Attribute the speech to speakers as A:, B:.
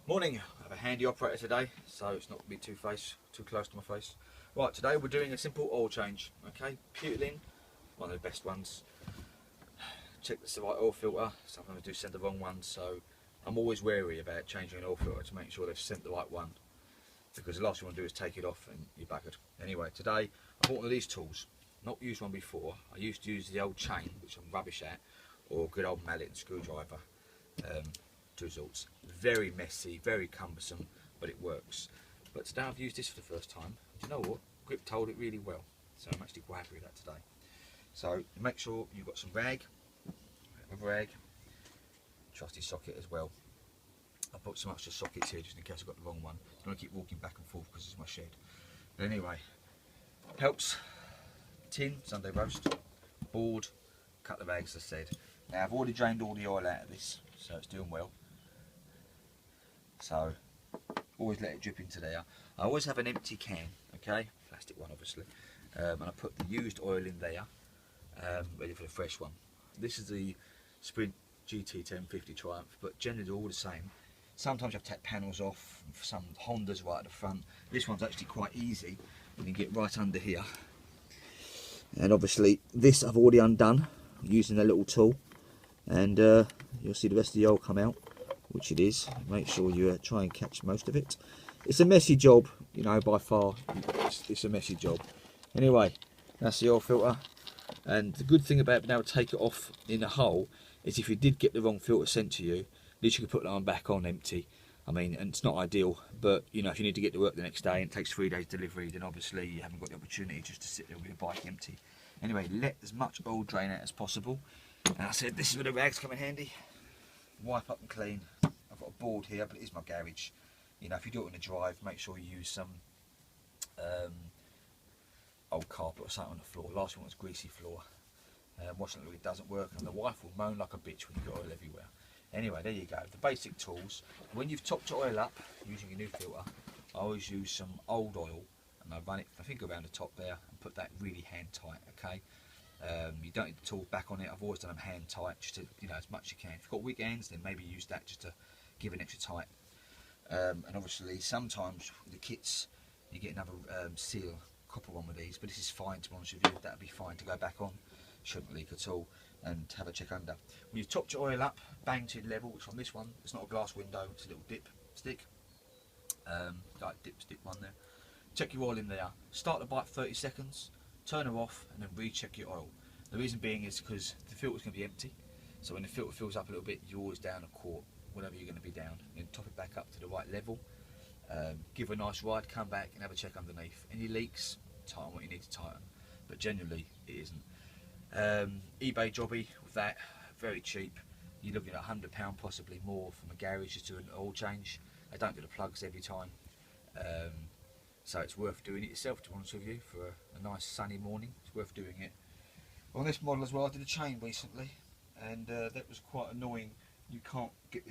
A: Morning. I have a handy operator today, so it's not going to be too close to my face. Right, today we're doing a simple oil change. Okay, Pewterlin, one of the best ones. Check this is the right oil filter. Sometimes I do send the wrong one, so I'm always wary about changing an oil filter to make sure they've sent the right one, because the last thing you want to do is take it off and you're buggered. Anyway, today I bought one of these tools. Not used one before. I used to use the old chain, which I'm rubbish at, or good old mallet and screwdriver. Two results. Very messy, very cumbersome, but it works. But today I've used this for the first time. Do you know what? Grip told it really well, so I'm actually quite happy with that today. So make sure you've got some rag, trusty socket as well. I put some extra sockets here just in case I've got the wrong one. I don't want to keep walking back and forth because it's my shed. But anyway, helps. Tin, Sunday roast, board, cut the rags as I said. Now I've already drained all the oil out of this, so it's doing well. So always let it drip into there. I always have an empty can, okay, plastic one obviously, and I put the used oil in there, ready for the fresh one. This is the Sprint GT 1050 Triumph, but generally they're all the same. Sometimes you have to take panels off, some Hondas right at the front. This one's actually quite easy. You can get right under here. And obviously this I've already undone using a little tool, and you'll see the rest of the oil come out, which it is. Make sure you try and catch most of it. It's a messy job, you know, by far. It's a messy job. Anyway, that's the oil filter. And the good thing about being able to take it off in a hole is if you did get the wrong filter sent to you, at least you can put that one back on empty. I mean, and it's not ideal, but you know, if you need to get to work the next day and it takes 3 days delivery, then obviously you haven't got the opportunity just to sit there with your bike empty. Anyway, let as much oil drain out as possible. And I said, this is where the rags come in handy. Wipe up and clean. I've got a board here, but it is my garage. You know, if you do it on a drive, make sure you use some old carpet or something on the floor. Last one was greasy floor. Washing it really doesn't work, and the wife will moan like a bitch when you've got oil everywhere. Anyway, there you go. The basic tools. When you've topped your oil up using a new filter, I always use some old oil and I run it, I think, around the top there and put that really hand tight. Okay. You don't need the tool back on it. I've always done them hand tight, just to, you know, as much as you can. If you've got weak ends, then maybe use that just to give an extra tight. And obviously, sometimes with the kits, you get another seal copper one with these, but this is fine, to be honest with you. That'll be fine to go back on. Shouldn't leak at all. And have a check under. When you've topped your oil up, bang to level, which on this one, it's not a glass window, it's a little dip stick. Like dipstick one there. Check your oil in there. Start the bike 30 seconds, turn her off, and then recheck your oil. The reason being is because the filter's going to be empty. So when the filter fills up a little bit, you're always down a quart, whatever you're going to be down. And then top it back up to the right level. Give her a nice ride, come back and have a check underneath. Any leaks, tighten what you need to tighten. But generally, it isn't. eBay jobby with that, very cheap. You're looking at £100, possibly more, from a garage just doing an oil change. I don't do the plugs every time, so it's worth doing it yourself, to be honest with you, for a nice sunny morning. It's worth doing it. On this model as well, I did a chain recently, and that was quite annoying. You can't get this